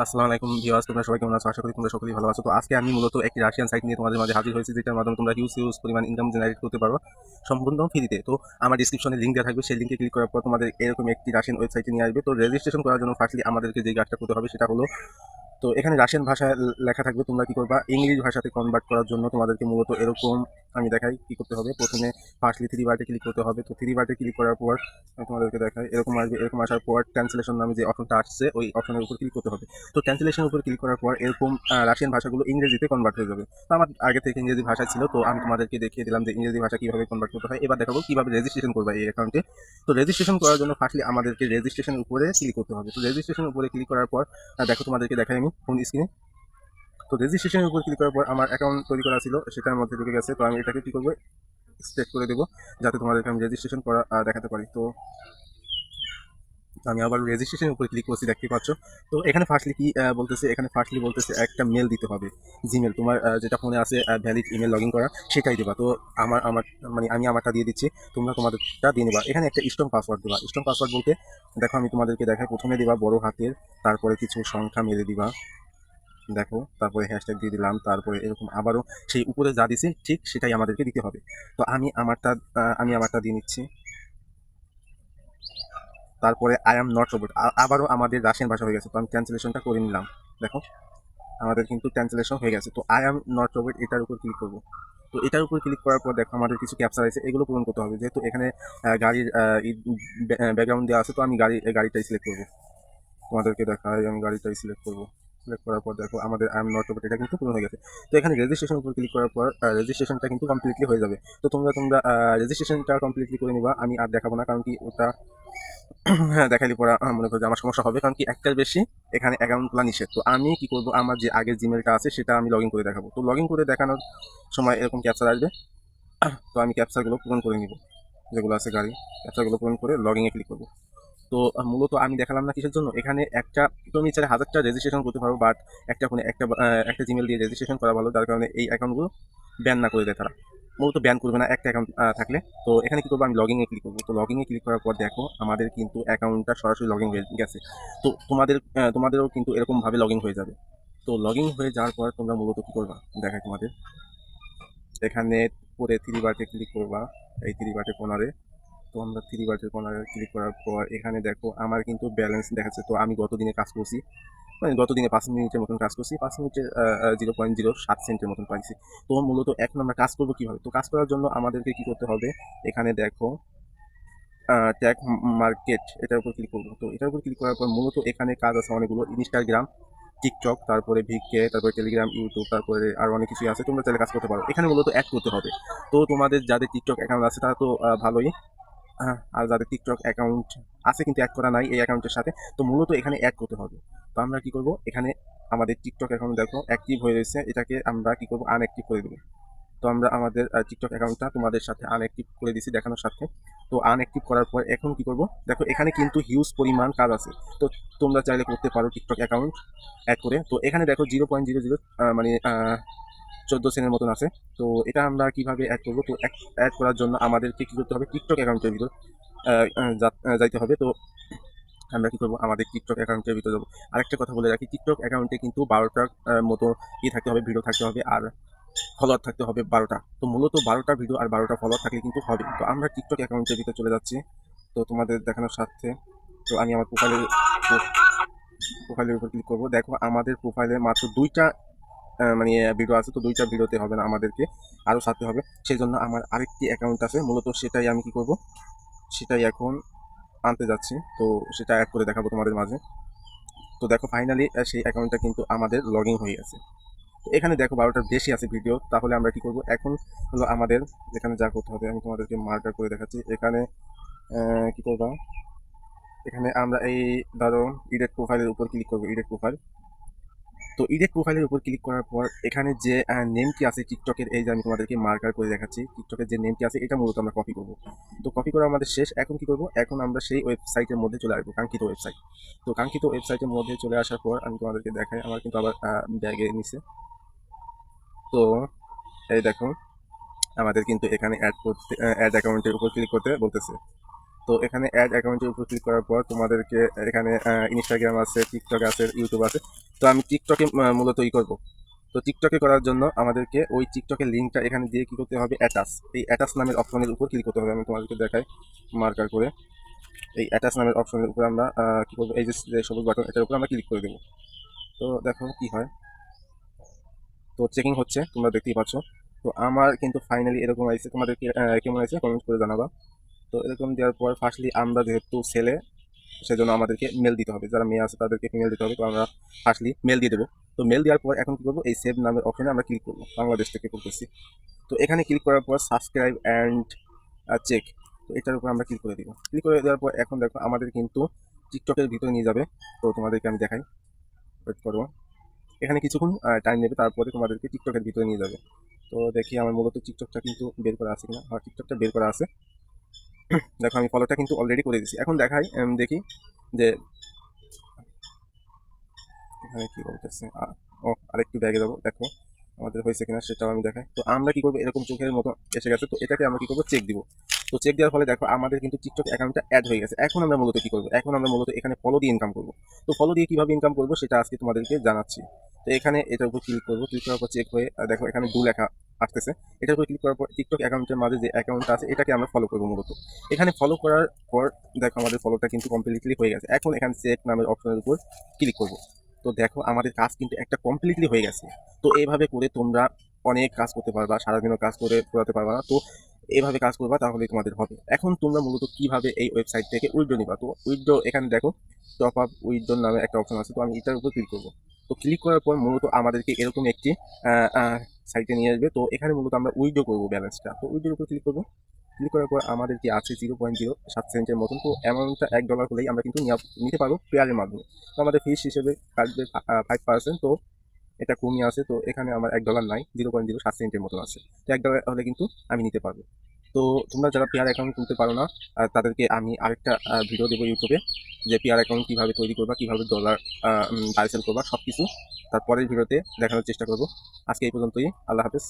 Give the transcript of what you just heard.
আসসালামু আলাইকুম ভিউয়ার্স, তোমরা সবাই কেমন আছো? আশা করি তোমরা সকলেই ভালো আছো। তো আজকে আমি মূলত একটি রাশিয়ান সাইট নিয়ে তোমাদের মাঝে হাজির হয়েছি, যেটার মাধ্যমে তোমরা হিউজ পরিমাণ ইনকাম জেনারেট করতে পারো সম্পূর্ণ ফ্রিতে। তো আমার ডিসক্রিপশনে লিঙ্ক দেওয়া থাকবে, সেই লিঙ্কে ক্লিক করার পর তোমাদের এরকম একটি রাশিয়ান ওয়েবসাইটে নিয়ে আসবে। তো রেজিস্ট্রেশন করার জন্য ফার্স্টলি আমাদেরকে যে কাজটা করতে হবে সেটা হলো, তো এখানে রাশিয়ান ভাষায় লেখা থাকবে, তোমরা কি করবা ইংলিশ ভাষাতে কনভার্ট করার জন্য তোমাদেরকে মূলত এরকম আমি দেখাই কি করতে হবে। প্রথমে ফার্স্টলি থ্রি বার্টে ক্লিক করতে হবে। তো থ্রি বার্টে ক্লিক করার পর আমি তোমাদেরকে দেখাই, এরকম আসবে। এরকম আসার পর ট্রান্সলেশন নামে যে অপশনটা আসছে ওই অপশনের উপর ক্লিক করতে হবে। তো ট্রান্সলেশনের উপর ক্লিক করার পর এরকম রাশিয়ান ভাষাগুলো ইংরেজিতে কনভার্ট হয়ে যাবে। তো আমার আগে থেকে ইংরেজি ভাষা ছিল, তো আমি তোমাদেরকে দেখিয়ে দিলাম যে ইংরেজি ভাষা কীভাবে কনভার্ট করতে হয়। এবার দেখাবো কীভাবে রেজিস্ট্রেশন করবে এই অ্যাকাউন্টে। তো রেজিস্ট্রেশন করার জন্য ফার্স্টলি আমাদেরকে রেজিস্ট্রেশনের উপরে ক্লিক করতে হবে। তো রেজিস্ট্রেশনের উপরে ক্লিক করার পর দেখো তোমাদেরকে দেখাই আমি ফোন স্ক্রিনে। তো রেজিস্ট্রেশনের উপর ক্লিক করার পর আমার অ্যাকাউন্ট তৈরি করা ছিল, সেটার মধ্যে ঢুকে গেছে। তো আমি এটাকে কী করবো, স্টেট করে দেবো, যাতে তোমাদেরকে আমি রেজিস্ট্রেশন করা দেখাতে পারি। তো আমি আবার রেজিস্ট্রেশনের উপরে ক্লিক করছি, দেখতে পাচ্ছ। তো এখানে ফার্স্টলি কি বলতেছে, এখানে ফার্স্টলি বলতেছে একটা মেল দিতে হবে। জিমেল তোমার যেটা ফোনে আছে ভ্যালিড ইমেল লগ ইন করা, সেটাই দেবা। তো আমার মানে আমি আমারটা দিয়ে দিচ্ছি, তোমরা তোমাদেরটা দিয়ে নেবা। এখানে একটা স্ট্রং পাসওয়ার্ড দেবা। স্ট্রং পাসওয়ার্ড বলতে দেখো আমি তোমাদেরকে দেখাই, প্রথমে দেবা বড় হাতের, তারপরে কিছু সংখ্যা মেরে দিবা, দেখো, তারপরে হ্যাশট্যাগ দিয়ে দিলাম, তারপরে এরকম আবারও সেই উপরে যা দিছে ঠিক সেটাই আমাদেরকে দিতে হবে। তো আমি আমারটা দিয়ে নিচ্ছি। তারপরে আই এম নট রোবট, আবারও আমাদের রাশিয়ান ভাষা হয়ে গেছে। তো আমি ট্রান্সলেশনটা করে নিলাম, দেখো আমাদের কিন্তু ট্রান্সলেশন হয়ে গেছে। তো আই এম নট রোবট এটার উপর ক্লিক করবো। তো এটার উপর ক্লিক করার পর দেখো আমাদের কিছু ক্যাপচার আছে, এগুলো পূরণ করতে হবে। যেহেতু এখানে গাড়ির ব্যাকগ্রাউন্ড দেওয়া আছে, তো আমি গাড়িটাই সিলেক্ট করবো। তোমাদেরকে দেখাই, আমি গাড়িটাই সিলেক্ট করবো। সিলেক্ট করার পর দেখো আমাদের আই এম নট রোবট এটা কিন্তু পূরণ হয়ে গেছে। তো এখানে রেজিস্ট্রেশন উপর ক্লিক করার পর রেজিস্ট্রেশনটা কিন্তু কমপ্লিটলি হয়ে যাবে। তো তোমরা রেজিস্ট্রেশনটা কমপ্লিটলি করে নিবা। আমি আর দেখাবো না, কারণ কি ওটা হ্যাঁ দেখালি পরে মনে করো যে আমার সমস্যা হবে, কারণ কি একটার বেশি এখানে অ্যাকাউন্ট খোলা নিষেধ। তো আমি কি করবো, আমার যে আগের জিমেলটা আছে সেটা আমি লগ ইন করে দেখাবো। তো লগ ইন করে দেখানোর সময় এরকম ক্যাপচার আসবে। তো আমি ক্যাপচারগুলো পূরণ করে নিব, যেগুলো আছে গাড়ি, ক্যাপচারগুলো পূরণ করে লগ ইনে ক্লিক করবো। তো মূলত আমি দেখালাম না কিসের জন্য, এখানে একটা তুমি চাইলে হাজারটা রেজিস্ট্রেশন করতে পারো, বাট একটা ফোনে একটা জিমেল দিয়ে রেজিস্ট্রেশন করা ভালো, যার কারণে এই অ্যাকাউন্টগুলো ব্যান না করে দেয় তারা। মূলত ব্যান করবে না একটা অ্যাকাউন্ট থাকলে। তো এখানে কী করবো, আমি লগইনে ক্লিক করবো। তো লগইনে ক্লিক করার পর দেখো আমাদের কিন্তু অ্যাকাউন্টটা সরাসরি লগ ইন হয়ে গেছে। তো তোমাদেরও কিন্তু এরকমভাবে লগ ইন হয়ে যাবে। তো লগ ইন হয়ে যাওয়ার পর তোমরা মূলত কী করবা দেখাই তোমাদের। এখানে পরে থ্রি বাটে ক্লিক করবা, এই থ্রি বাটে কোনারে। তো আমরা থ্রি বাটের কর্নারে ক্লিক করার পর এখানে দেখো আমার কিন্তু ব্যালেন্স দেখাচ্ছে। তো আমি গত দিনে কাজ করছি, মানে গত দিনে 5 মিনিটের মতন কাজ করছি, 5 মিনিটের 0.07 সেন্টের মতন পাইছি। তো মূলত এখন আমরা কাজ করবো কীভাবে, তো কাজ করার জন্য আমাদেরকে কি করতে হবে, এখানে দেখো ট্যাগ মার্কেট, এটার উপর ক্লিক করবো। তো এটার উপর ক্লিক করার পর মূলত এখানে কাজ আছে অনেকগুলো, ইনস্টাগ্রাম, টিকটক, তারপরে ভিকে, তারপরে টেলিগ্রাম, ইউটিউব, তারপরে আরও অনেক কিছুই আছে, তোমরা চাইলে কাজ করতে পারো। এখানে মূলত অ্যাড করতে হবে। তো তোমাদের যাদের টিকটক অ্যাকাউন্ট আছে তারা তো ভালোই, আর যাদের টিকটক অ্যাকাউন্ট আছে কিন্তু অ্যাড করা নাই এই অ্যাকাউন্টের সাথে, তো মূলত এখানে অ্যাড করতে হবে। তো আমরা কি করব, এখানে আমাদের টিকটক অ্যাকাউন্ট দেখো অ্যাক্টিভ হয়ে রয়েছে, এটাকে আমরা কি করব, আনঅ্যাক্টিভ করে দেবো। তো আমরা আমাদের টিকটক অ্যাকাউন্টটা তোমাদের সাথে আনঅ্যাক্টিভ করে দিছি দেখানোর সাথে। তো আনঅ্যাক্টিভ করার পর এখন কি করব, দেখো এখানে কিন্তু হিউজ পরিমাণ কাজ আছে। তো তোমরা চাইলে করতে পারো টিকটক অ্যাকাউন্ট অ্যাড করে। তো এখানে দেখো 0.00 মানে 14 সেন্টের মতন আছে। তো এটা আমরা কিভাবে অ্যাড করবো, তো অ্যাড করার জন্য আমাদেরকে কী করতে হবে, টিকটক অ্যাকাউন্টের ভিতর যাইতে হবে। তো আমরা কী করবো, আমাদের টিকটক অ্যাকাউন্টের ভিতরে যাবো। আরেকটা কথা বলে রাখি, টিকটক অ্যাকাউন্টে কিন্তু 12টার মতো থাকতে হবে, ভিডিও থাকতে হবে, আর ফলোয়ার থাকতে হবে 12টা। তো মূলত 12টা ভিডিও আর 12টা ফলোয়ার থাকলে কিন্তু হবে। তো আমরা টিকটক অ্যাকাউন্টের ভিতরে চলে যাচ্ছি, তো তোমাদের দেখানোর সাথে। তো আমি আমার প্রোফাইলের উপর ক্লিক করবো। দেখো আমাদের প্রোফাইলে মাত্র 2টা মানে ভিডিও আছে। তো 2টা ভিডিওতে হবে না, আমাদেরকে আরও সারতে হবে। সেই জন্য আমার আরেকটি অ্যাকাউন্ট আছে, মূলত সেটাই আমি কি করব, সেটাই এখন আনতে যাচ্ছি। তো সেটা অ্যাড করে দেখাবো তোমাদের মাঝে। তো দেখো ফাইনালি সেই অ্যাকাউন্টটা কিন্তু আমাদের লগ ইন হয়ে গেছে। তো এখানে দেখো 12টার বেশি আছে ভিডিও। তাহলে আমরা কি করব, এখন হলো আমাদের এখানে যা করতে হবে আমি তোমাদেরকে মার্কার করে দেখাচ্ছি। এখানে কি করবা, এখানে আমরা এই ধরো এডিট প্রোফাইলের উপর ক্লিক করবো, এডিট প্রোফাইল। তো এডিট প্রোফাইলের উপর ক্লিক করার পর এখানে যে নেমটি আছে টিকটকের, এই যে আমি তোমাদেরকে মার্কার করে দেখাচ্ছি, টিকটকের যে নেমটি আছে এটা মূলত আমরা কপি করব। তো কপি করা আমাদের শেষ। এখন কি করব, এখন আমরা সেই ওয়েবসাইটের মধ্যে চলে আসবো, কাঙ্ক্ষিত ওয়েবসাইট। তো কাঙ্ক্ষিত ওয়েবসাইটের মধ্যে চলে আসার পর আমি তোমাদেরকে দেখাই, আমার কিন্তু আবার ব্যাগে নিছে। তো এই দেখো আমাদের কিন্তু এখানে অ্যাড অ্যাকাউন্টের উপর ক্লিক করতে বলতেছে। তো এখানে অ্যাড অ্যাকাউন্টের উপর ক্লিক করার পর তোমাদেরকে এখানে ইনস্টাগ্রাম আছে, টিকটক আছে, ইউটিউব আছে। তো আমি টিকটকে মূলত ই করবো। তো টিকটকে করার জন্য আমাদেরকে ওই টিকটকের লিঙ্কটা এখানে দিয়ে কী করতে হবে, অ্যাটাচ, এই অ্যাটাচ নামের অপশনের উপর ক্লিক করতে হবে। আমি তোমাদেরকে দেখাই মার্কার করে। এই অ্যাটাচ নামের অপশনের উপর আমরা কী করবো, এই যে সবুজ বাটন, এটার উপর আমরা ক্লিক করে দেবো। তো দেখো কি হয়। তো চেকিং হচ্ছে, তোমরা দেখতেই পাচ্ছ। তো আমার কিন্তু ফাইনালি এরকম আসছে, তোমাদেরকে কেমন আছে কমেন্ট করে জানাবা। তো এরকম দেওয়ার পর ফার্স্টলি আমরা যেহেতু ছেলে, সেজন্য আমাদেরকে মেল দিতে হবে, যারা মেয়ে আছে তাদেরকে ফিমেল দিতে হবে। তো আমরা ফার্স্টলি মেল দিয়ে দেবো। তো মেল দেওয়ার পর এখন কী করবো, এই সেভ নামের অপশনে আমরা ক্লিক করবো, বাংলাদেশ থেকে করতেছি। তো এখানে ক্লিক করার পর সাবস্ক্রাইব অ্যান্ড চেক, তো এটার উপর আমরা ক্লিক করে দিব। ক্লিক করে দেওয়ার পর এখন দেখো আমাদের কিন্তু টিকটকের ভিতরে নিয়ে যাবে। তো তোমাদেরকে আমি দেখাই, ওয়েট করবো। এখানে কিছুক্ষণ টাইম নেবে, তারপরে তোমাদেরকে টিকটকের ভিতরে নিয়ে যাবে। তো দেখি আমার মূলত টিকটকটা কিন্তু বের করা আছে কিনা। হ্যাঁ, টিকটকটা বের করা আছে। দেখো আমি ফলোটা কিন্তু অলরেডি করে দিয়েছি। এখন দেখাই, দেখি যে এখানে কি বলতেছে। ও, আরেকটু ব্যাগে যাবো, দেখো আমাদের হয়েছে কিনা সেটাও আমি দেখাই। তো আমরা কি করবো, এরকম চোখের মতো এসে গেছে, তো এটাকে আমরা কি করবো, চেক দিব। তো চেক দেওয়ার ফলে দেখো আমাদের কিন্তু টিকটক অ্যাকাউন্টটা অ্যাড হয়ে গেছে। এখন আমরা মূলত কি করবো, এখন আমরা মূলত এখানে ফলো দিয়ে ইনকাম করবো। তো ফলো দিয়ে কিভাবে ইনকাম করবো সেটা আজকে তোমাদেরকে জানাচ্ছি। তো এখানে এটার উপর ক্লিক করবো, ক্লিক করার পর চেক হয়ে দেখো এখানে ডু লেখা আসতেছে। এটার উপর ক্লিক করার পর টিকটক অ্যাকাউন্টের মাঝে যে অ্যাকাউন্টটা আছে এটাকে আমরা ফলো করবো মূলত। এখানে ফলো করার পর দেখো আমাদের ফলোটা কিন্তু কমপ্লিটলি হয়ে গেছে। এখন এখানে চেক নামের অপশনের উপর ক্লিক করবো। তো দেখো আমাদের কাজ কিন্তু একটা কমপ্লিটলি হয়ে গেছে। তো এইভাবে করে তোমরা অনেক কাজ করতে পারবা, সারাদিনও কাজ করে করাতে পারবা না। তো এইভাবে কাজ করবা তাহলে তোমাদের হবে। এখন তোমরা মূলত কিভাবে এই ওয়েবসাইট থেকে উইথড্র নিবা। তো উইথড্র এখানে দেখো টপ আপ উইথড্র নামে একটা অপশন আছে, তো আমি এটার উপর ক্লিক করবো। তো ক্লিক করার পর মূলত আমাদেরকে এরকম একটি সাইটে নিয়ে আসবে। তো এখানে মূলত আমরা উইথড্র করবো ব্যালেন্সটা। তো উইথড্রোর উপর ক্লিক করবো। ক্লিক করার পর আমাদের কি আছে 0.07 সেন্টের মতন। তো অ্যামাউন্টটা $1 হলেই আমরা কিন্তু নিতে পারবো পেয়ারের মাধ্যমে। তো আমাদের ফিস হিসেবে কাটবে 5%। তো এটা কমই আছে, তো এখানে আমার $1 নাই, 0.07 সেন্টের মতন আছে। তো $1 হলে কিন্তু আমি নিতে পারবো। তো তোমরা যারা পেয়ার অ্যাকাউন্ট খুলতে পারো না, তাদেরকে আমি আরেকটা ভিডিও দেবো ইউটিউবে, যে পেয়ার অ্যাকাউন্ট কীভাবে তৈরি করবা, কীভাবে ডলার বাই সেল করবা, সব কিছু তারপরের ভিডিওতে দেখানোর চেষ্টা করবো। আজকে এই পর্যন্তই, আল্লাহ হাফেজ।